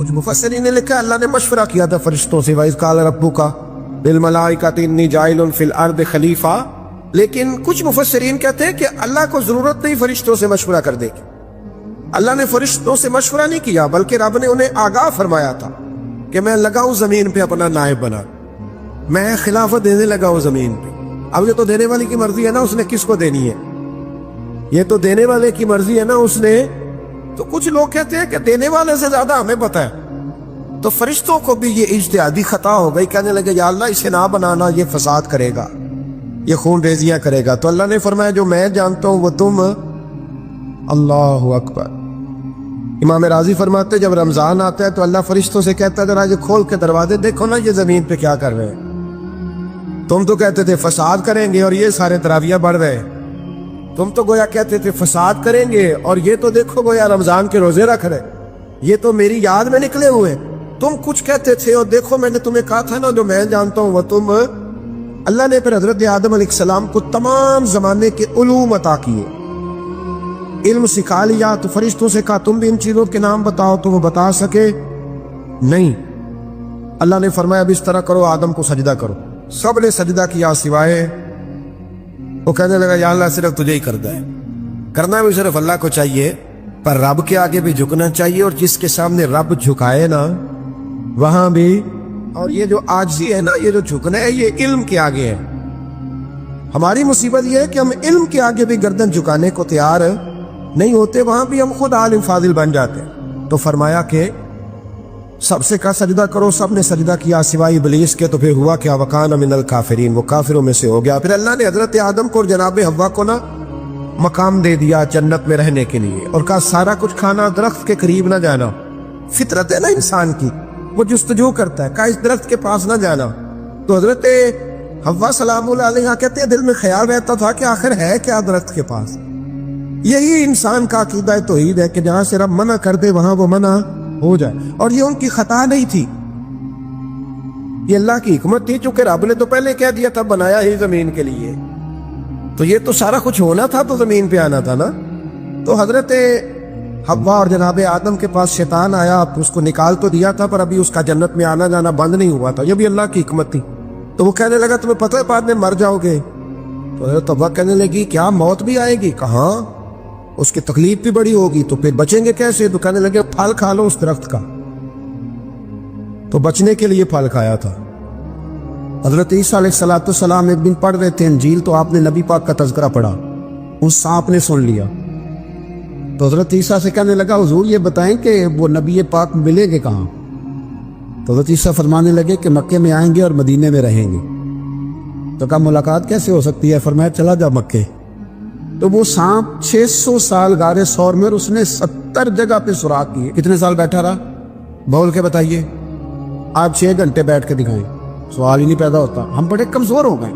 کچھ مفسرین نے لکھا اللہ نے مشورہ کیا تھا فرشتوں سے وَإِذْ قَالَ رَبُّكَ لِلْمَلَائِكَةِ إِنِّي جَاعِلٌ فِي الْأَرْضِ خَلِيفَةً، لیکن کچھ مفسرین کہتے ہیں کہ اللہ کو ضرورت نہیں فرشتوں سے مشورہ کرنے کی، اللہ نے فرشتوں سے مشورہ نہیں کیا، بلکہ رب نے انہیں آگاہ فرمایا تھا کہ میں لگا ہوں زمین پہ اپنا نائب بنا، میں خلافت دینے لگا ہوں زمین پہ۔ اب یہ تو دینے والے کی مرضی ہے نا اس نے کس کو دینی ہے، یہ تو دینے والے کی مرضی ہے نا اس نے۔ تو کچھ لوگ کہتے ہیں کہ دینے والے سے زیادہ ہمیں پتہ ہے، تو فرشتوں کو بھی یہ اجتہادی خطا ہو گئی، کہنے لگے یا اللہ اسے نہ بنانا، یہ فساد کرے گا، یہ خون ریزیاں کرے گا۔ تو اللہ نے فرمایا جو میں جانتا ہوں وہ تم، اللہ اکبر۔ امام راضی فرماتے جب رمضان آتا ہے تو اللہ فرشتوں سے کہتا ہے ذرا یہ کھول کے دروازے دیکھو نا یہ زمین پہ کیا کر رہے ہیں، تم تو کہتے تھے فساد کریں گے اور یہ سارے تراویح بڑھ رہے، تم تو گویا کہتے تھے فساد کریں گے اور یہ تو دیکھو گویا رمضان کے روزے رکھ رہے، یہ تو میری یاد میں نکلے ہوئے، تم کچھ کہتے تھے اور دیکھو میں نے تمہیں کہا تھا نا جو میں جانتا ہوں وہ تم۔ اللہ نے پھر حضرت آدم علیہ السلام کو تمام زمانے کے علوم عطا کیے، علم سکھا لیا، تو فرشتوں سے کہا تم بھی ان چیزوں کے نام بتاؤ، تو وہ بتا سکے نہیں۔ اللہ نے فرمایا اب اس طرح کرو آدم کو سجدہ کرو، سب نے سجدہ کیا سوائے، وہ کہنے لگا یا اللہ صرف تجھے ہی کرنا ہے، کرنا بھی صرف اللہ کو چاہیے، پر رب کے آگے بھی جھکنا چاہیے، اور جس کے سامنے رب جھکائے نا وہاں بھی، اور یہ جو عاجزی ہے نا، یہ جو جھکنا ہے یہ علم کے آگے ہے۔ ہماری مصیبت یہ ہے کہ ہم علم کے آگے بھی گردن جھکانے کو تیار نہیں ہوتے، وہاں بھی ہم خود عالم فاضل بن جاتے ہیں۔ تو فرمایا کہ سب سے کہا سجدہ کرو، سب نے سجدہ کیا سوائے ابلیس کے، تو پھر ہوا کیا وَكَانَ مِنَ الْكَافِرِينَ، وہ کافروں میں سے ہو گیا۔ پھر اللہ نے حضرت آدم کو اور جناب حوا کو نا مقام دے دیا جنت میں رہنے کے لیے، اور کہا سارا کچھ کھانا، درخت کے قریب نہ جانا، فطرت ہے نا انسان کی، وہ جستجو کرتا ہے، کہا اس درخت کے پاس نہ جانا۔ تو حضرت حوا سلام اللہ علیہ کہتے ہیں دل میں خیال رہتا تھا کہ آخر ہے کیا درخت کے پاس۔ یہی انسان کا عقیدہ توحید ہے کہ جہاں سے رب منع کر دے وہاں وہ منع ہو جائے، اور یہ ان کی خطا نہیں تھی، یہ اللہ کی حکمت تھی، چونکہ رب نے تو پہلے کہہ دیا تھا بنایا ہی زمین کے لیے، تو یہ تو سارا کچھ ہونا تھا تو زمین پہ آنا تھا نا۔ تو حضرت حوا اور جناب آدم کے پاس شیطان آیا، اس کو نکال تو دیا تھا پر ابھی اس کا جنت میں آنا جانا بند نہیں ہوا تھا، یہ بھی اللہ کی حکمت تھی۔ تو وہ کہنے لگا تمہیں پتہ ہے بعد میں مر جاؤ گے، تو حضرت حوا کہنے لگی کیا موت بھی آئے گی، کہاں، اس کی تکلیف بھی بڑی ہوگی، تو پھر بچیں گے کیسے؟ تو کہنے لگے پھل کھا لو اس درخت کا، تو بچنے کے لیے پھل کھایا تھا۔ حضرت عیسیٰ علیہ السلام ایک دن پڑھ رہے تھے انجیل، تو آپ نے نبی پاک کا تذکرہ پڑھا، اس سانپ نے سن لیا، تو حضرت عیسیٰ سے کہنے لگا حضور یہ بتائیں کہ وہ نبی پاک ملیں گے کہاں؟ تو حضرت عیسیٰ فرمانے لگے کہ مکے میں آئیں گے اور مدینے میں رہیں گے۔ تو کہا ملاقات کیسے ہو سکتی ہے؟ فرمایا چلا جا مکے۔ تو وہ سانپ 600 سال غار ثور میں، اور اس نے 70 جگہ پہ سوراخ کیے۔ کتنے سال بیٹھا رہا بول کے بتائیے؟ آپ 6 گھنٹے بیٹھ کے دکھائیں، سوال ہی نہیں پیدا ہوتا۔ ہم بڑے کمزور ہو گئے،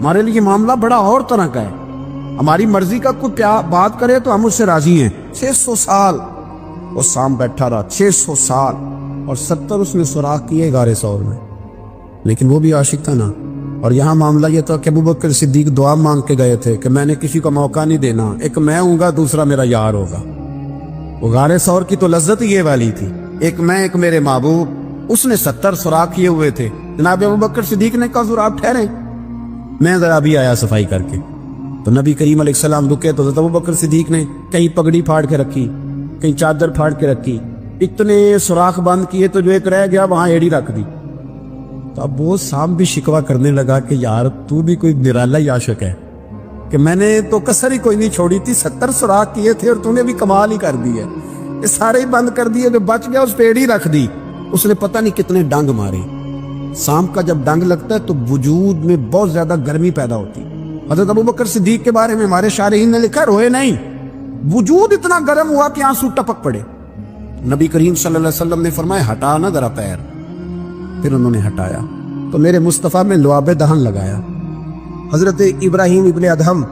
ہمارے لیے معاملہ بڑا اور طرح کا ہے، ہماری مرضی کا کوئی بات کرے تو ہم اس سے راضی ہیں۔ 600 سال وہ سانپ بیٹھا رہا، 600 سال، اور 70 اس نے سوراخ کیے غار ثور میں، لیکن وہ بھی عاشق تھا نا۔ اور یہاں معاملہ یہ تھا کہ ابوبکر صدیق دعا مانگ کے گئے تھے کہ میں نے کسی کو موقع نہیں دینا، ایک میں ہوں گا دوسرا میرا یار ہوگا۔ وہ غار ثور کی تو لذت یہ والی تھی، ایک میں ایک میرے محبوب۔ اس نے 70 سوراخ کیے ہوئے تھے، جناب ابوبکر صدیق نے کہا حضور آپ ٹھہریں، میں ذرا بھی آیا صفائی کر کے۔ تو نبی کریم علیہ السلام رکے، تو حضرت ابوبکر صدیق نے کہیں پگڑی پھاڑ کے رکھی، کہیں چادر پھاڑ کے رکھی، اتنے سوراخ بند کیے تو جو ایک رہ گیا وہاں ایڑی رکھ دی۔ تو اب وہ سانپ بھی شکوہ کرنے لگا کہ یار تو بھی کوئی نرالا ہی عاشق ہے کہ میں نے تو کسر ہی کوئی نہیں چھوڑی تھی، 70 سوراخ کیے تھے اور تو نے بھی کمال ہی کر دی ہے، یہ سارے ہی بند کر دیے، جو بچ گیا اس پیڑ ہی رکھ دی۔ اس نے پتہ نہیں کتنے ڈنگ مارے۔ سانپ کا جب ڈنگ لگتا ہے تو وجود میں بہت زیادہ گرمی پیدا ہوتی۔ حضرت ابوبکر صدیق کے بارے میں ہمارے شارحین نے لکھا روئے نہیں، وجود اتنا گرم ہوا کہ آنسو ٹپک پڑے۔ نبی کریم صلی اللہ علیہ وسلم نے فرمایا ہٹا نا ذرا پیر، پھر انہوں نے ہٹایا تو میرے مصطفیٰ میں لعاب دہن لگایا۔ حضرت ابراہیم ابن ادہم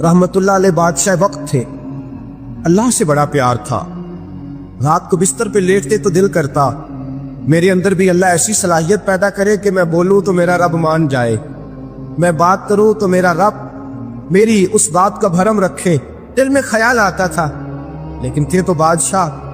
رحمت اللہ علیہ بادشاہ وقت تھے، اللہ سے بڑا پیار تھا، رات کو بستر پہ لیٹتے تو دل کرتا میرے اندر بھی اللہ ایسی صلاحیت پیدا کرے کہ میں بولوں تو میرا رب مان جائے، میں بات کروں تو میرا رب میری اس بات کا بھرم رکھے۔ دل میں خیال آتا تھا، لیکن تھے تو بادشاہ،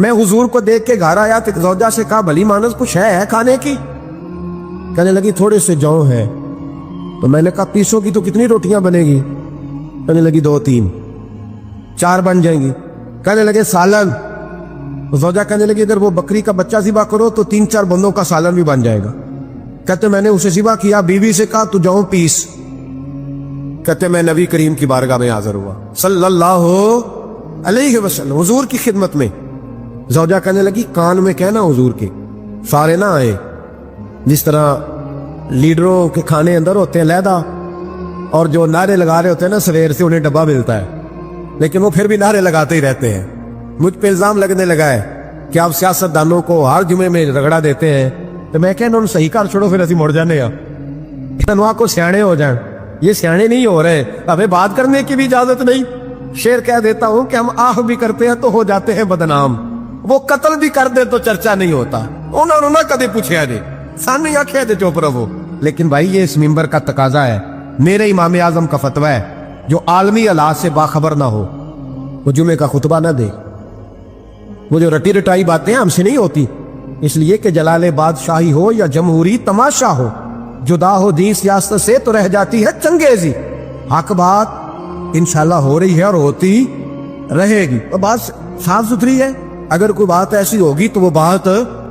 میں حضور کو دیکھ کے گھر آیا تو زوجہ سے کہا بھلی مانس کچھ ہے کھانے کی؟ کہنے لگی تھوڑے سے جو ہے. تو میں نے کہا پیسوں کی تو کتنی روٹیاں بنے گی؟ کہنے لگی 2-3. 4 بن جائیں گی. کہنے لگے سالن. زوجہ کہنے لگی اگر وہ بکری کا بچہ ذبح کرو تو 3-4 بندوں کا سالن بھی بن جائے گا. کہتے میں نے اسے ذبح کیا, بیوی سے کہا تو جاؤ پیس. کہتے میں نبی کریم کی بارگاہ میں حاضر ہوا صلی اللہ علیہ وسلم حضور کی خدمت میں. زوجہ کہنے لگی کان میں کہنا حضور کے سارے نہ آئے, جس طرح لیڈروں کے کھانے اندر ہوتے ہیں علیحدہ, اور جو نعرے لگا رہے ہوتے ہیں نا سویر سے انہیں ڈبہ ملتا ہے, لیکن وہ پھر بھی نعرے لگاتے ہی رہتے ہیں. مجھ پہ الزام لگنے لگا ہے کہ آپ سیاست دانوں کو ہر جمعے میں رگڑا دیتے ہیں. تو میں کہنا انہوں صحیح کر چھوڑو پھر اسی مڑ جانے تنوا کو سیانے ہو جائیں. یہ سیانے نہیں ہو رہے, ہمیں بات کرنے کی بھی اجازت نہیں. شعر کہہ دیتا ہوں کہ ہم آہ بھی کرتے ہیں تو ہو جاتے ہیں بدنام, وہ قتل بھی کر دے تو چرچا نہیں ہوتا. انہوں نے کدے پوچھا جی سامنے آخیا جی چپ رہو. لیکن بھائی یہ اس ممبر کا تقاضا ہے, میرے امام اعظم کا فتویٰ ہے, جو عالمی حالات سے باخبر نہ ہو وہ جمعے کا خطبہ نہ دے. وہ جو رٹی رٹائی باتیں ہم سے نہیں ہوتی, اس لیے کہ جلال بادشاہی ہو یا جمہوری تماشا ہو, جدا ہو دین سیاست سے تو رہ جاتی ہے چنگیزی. حق بات انشاءاللہ ہو رہی ہے اور ہوتی رہے گی. اور بات صاف ستھری ہے. اگر کوئی بات ایسی ہوگی تو وہ بات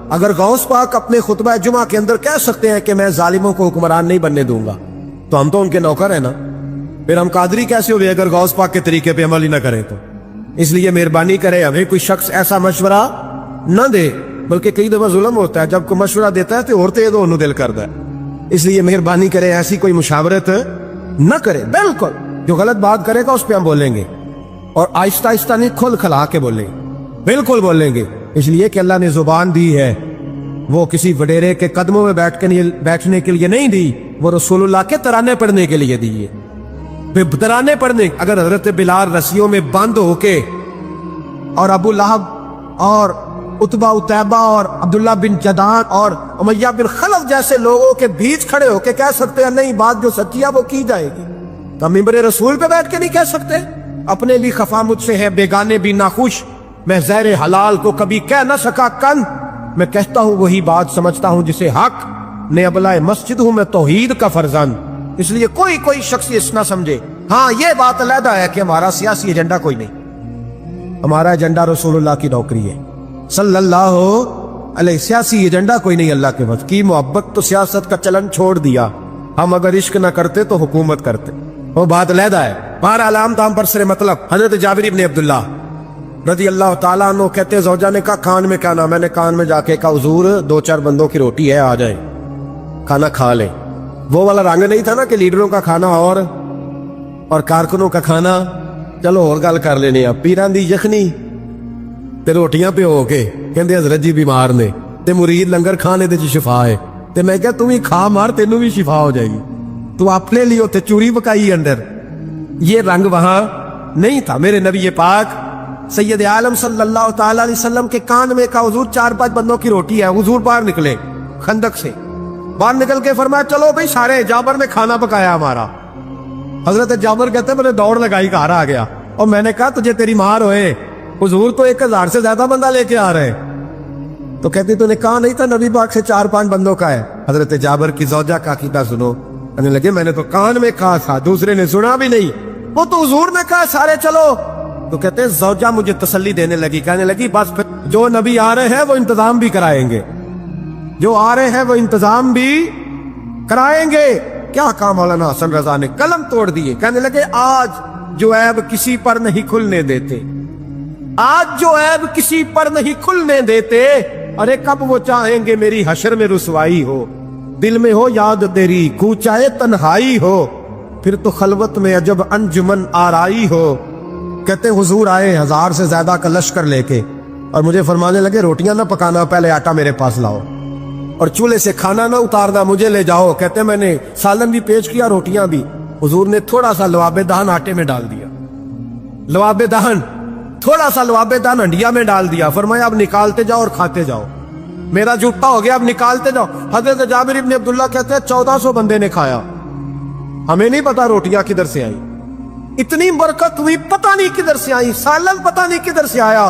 اگر غوث پاک اپنے خطبہ جمعہ کے اندر کہہ سکتے ہیں کہ میں ظالموں کو حکمران نہیں بننے دوں گا, تو ہم تو ان کے نوکر ہیں نا. پھر ہم قادری کیسے ہوئے اگر غوث پاک کے طریقے پہ عمل ہی نہ کریں تو؟ اس لیے مہربانی کرے ہمیں کوئی شخص ایسا مشورہ نہ دے, بلکہ کئی دفعہ ظلم ہوتا ہے جب کوئی مشورہ دیتا ہے تو عورتیں تو انہوں دل کرتا ہے. اس لیے مہربانی کرے ایسی کوئی مشاورت نہ کرے. بالکل جو غلط بات کرے گا اس پہ ہم بولیں گے, اور آہستہ آہستہ نہیں کھل کھلا کے بولیں گے, بالکل بولیں گے. اس لیے کہ اللہ نے زبان دی ہے, وہ کسی وڈیرے کے قدموں میں بیٹھنے کے لیے نہیں دی, وہ رسول اللہ کے ترانے پڑھنے کے لیے دی ہے. ترانے پڑھنے, اگر حضرت بلال رسیوں میں بند ہو کے اور ابو لہب اور عتبہ اتیبہ اور عبداللہ بن جدان اور امیہ بن خلف جیسے لوگوں کے بیچ کھڑے ہو کے کہہ سکتے ہیں نہیں بات جو سچی ہے وہ کی جائے گی, تو ممبر رسول پہ بیٹھ کے نہیں کہہ سکتے؟ اپنے بھی خفا مجھ سے ہے, بیگانے بھی ناخوش, میں زہر حلال کو کبھی کہہ نہ سکا کن, میں کہتا ہوں وہی بات سمجھتا ہوں جسے حق نے ابلائے مسجد ہوں میں توحید کا فرزند. اس لیے کوئی شخص اس نہ سمجھے. ہاں یہ بات علیحدہ ہے کہ ہمارا سیاسی ایجنڈا کوئی نہیں, ہمارا ایجنڈا رسول اللہ کی نوکری ہے صلی اللہ علیہ. سیاسی ایجنڈا کوئی نہیں. اللہ کے وقت کی محبت تو سیاست کا چلن چھوڑ دیا, ہم اگر عشق نہ کرتے تو حکومت کرتے, وہ بات علیحدہ ہے. بہرحال عام طام پر سر مطلب حضرت جابر ابن عبداللہ رضی اللہ تعالیٰ عنہ کہتے زوجہ نے کہا کان میں کہنا, میں نے کان میں جا کے کہا حضور 2-4 بندوں کی روٹی ہے آ جائیں کھانا کھا لیں. وہ والا رنگ نہیں تھا نا کہ لیڈروں کا کھانا اور کارکنوں کا کھانا چلو اور گل کر لینے, پیران دی یخنی تے روٹیاں پہ ہو کے کہندے حضرت جی بیمار نے تے مرید لنگر کھانے دے شفا ہے, تے میں کہا تم ہی کھا مار تینوں بھی شفا ہو جائے گی, تو اپنے لیے تے چوری پکائی اندر. یہ رنگ وہاں نہیں تھا. میرے نبی پاک سید عالم صلی اللہ تعالی علیہ وسلم کے کان میں کہا حضور 4-5 بندوں کی روٹی ہے. حضور باہر نکلے خندق سے, باہر نکل کے فرمایا چلو بھائی سارے, جابر نے کھانا پکایا ہمارا. حضرت جابر کہتے میں نے دوڑ لگائی گھر آ گیا, اور میں نے کہا تجھے تیری مار ہوئے, حضور تو 1000 سے زیادہ بندہ لے کے آ رہے. تو کہتی تو نے کہا نہیں تھا نبی پاک سے 4-5 بندوں کا ہے. حضرت جابر کی زوجہ کا عقیدہ سنو, کہنے لگے میں نے تو کان میں کہا تھا, دوسرے نے سنا بھی نہیں, وہ تو حضور نے کہا سارے چلو. تو کہتے زوجہ مجھے تسلی دینے لگی, کہنے لگی بس پھر جو نبی آ رہے ہیں وہ انتظام بھی کرائیں گے, جو آ رہے ہیں وہ انتظام بھی کرائیں گے. کیا کہا مولانا حسن رضا نے, قلم توڑ دیے. کہنے لگے آج جو عیب کسی پر نہیں کھلنے دیتے, آج جو عیب کسی پر نہیں کھلنے دیتے, ارے کب وہ چاہیں گے میری حشر میں رسوائی ہو, دل میں ہو یاد تیری کوچائے تنہائی ہو, پھر تو خلوت میں عجب انجمن آرائی ہو. کہتے حضور آئے 1000 سے زیادہ کا لشکر لے کے, اور مجھے فرمانے لگے روٹیاں نہ پکانا, پہلے آٹا میرے پاس لاؤ, اور چولہے سے کھانا نہ اتارنا, مجھے لے جاؤ. کہتے میں نے سالن بھی پیش کیا, روٹیاں بھی. حضور نے تھوڑا سا لواب دہن آٹے میں ڈال دیا, لواب دہن تھوڑا سا لواب دہن ہنڈیا میں ڈال دیا. فرمایا اب نکالتے جاؤ اور کھاتے جاؤ, میرا جھوٹا ہو گیا, اب نکالتے جاؤ. حضرت جابر ابن عبداللہ کہتے ہیں 1400 بندے نے کھایا, ہمیں نہیں پتا روٹیاں کدھر سے آئی, اتنی برکت ہوئی پتہ نہیں کدھر سے آئی, سالن پتہ نہیں کدھر سے آیا.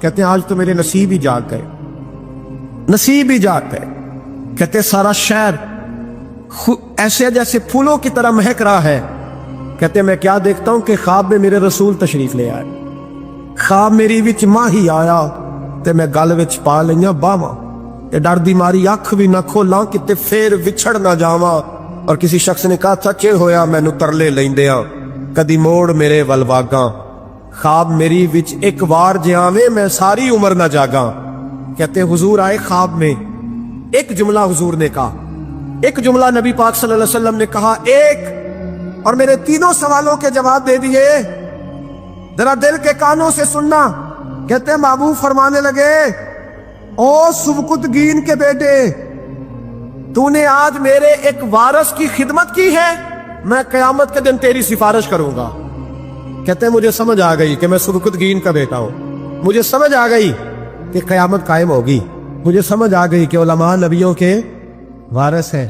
کہتے ہیں آج تو میرے نصیب ہی جاگ گئے، نصیب ہی جاگ گئے۔ کہتے ہیں سارا شہر ایسے جیسے پھولوں کی طرح مہک رہا ہے۔ کہتے ہیں میں کیا دیکھتا ہوں کہ خواب میں میرے رسول تشریف لے آئے، خواب میری وچ ماہی آیا تے میں گل وچ پا لئیاں باواں، تے ڈر دی ماری اکھ بھی نہ کھولاں کتے پھر وچھڑ نہ جاواں۔ اور کسی شخص نے کہا سچے ہویا مینوں ترلے لیندیاں، کدی موڑ میرے ول واگاں، خواب میری وچ ایک وار جے آویں میں ساری عمر نہ جاگاں۔ کہتے ہیں حضور آئے خواب میں، ایک جملہ حضور نے کہا، ایک جملہ نبی پاک صلی اللہ علیہ وسلم نے کہا ایک، اور میرے تینوں سوالوں کے جواب دے دیے۔ ذرا دل کے کانوں سے سننا۔ کہتے ہیں محبوب فرمانے لگے، او سبکتگین کے بیٹے، تو نے آج میرے ایک وارث کی خدمت کی ہے، میں قیامت کے دن تیری سفارش کروں گا۔ کہتے ہیں مجھے سمجھ آ گئی کہ میں سبکتگین کا بیٹا ہوں، مجھے سمجھ آ گئی کہ قیامت قائم ہوگی، مجھے سمجھ آ گئی کہ علماء نبیوں کے وارث ہیں۔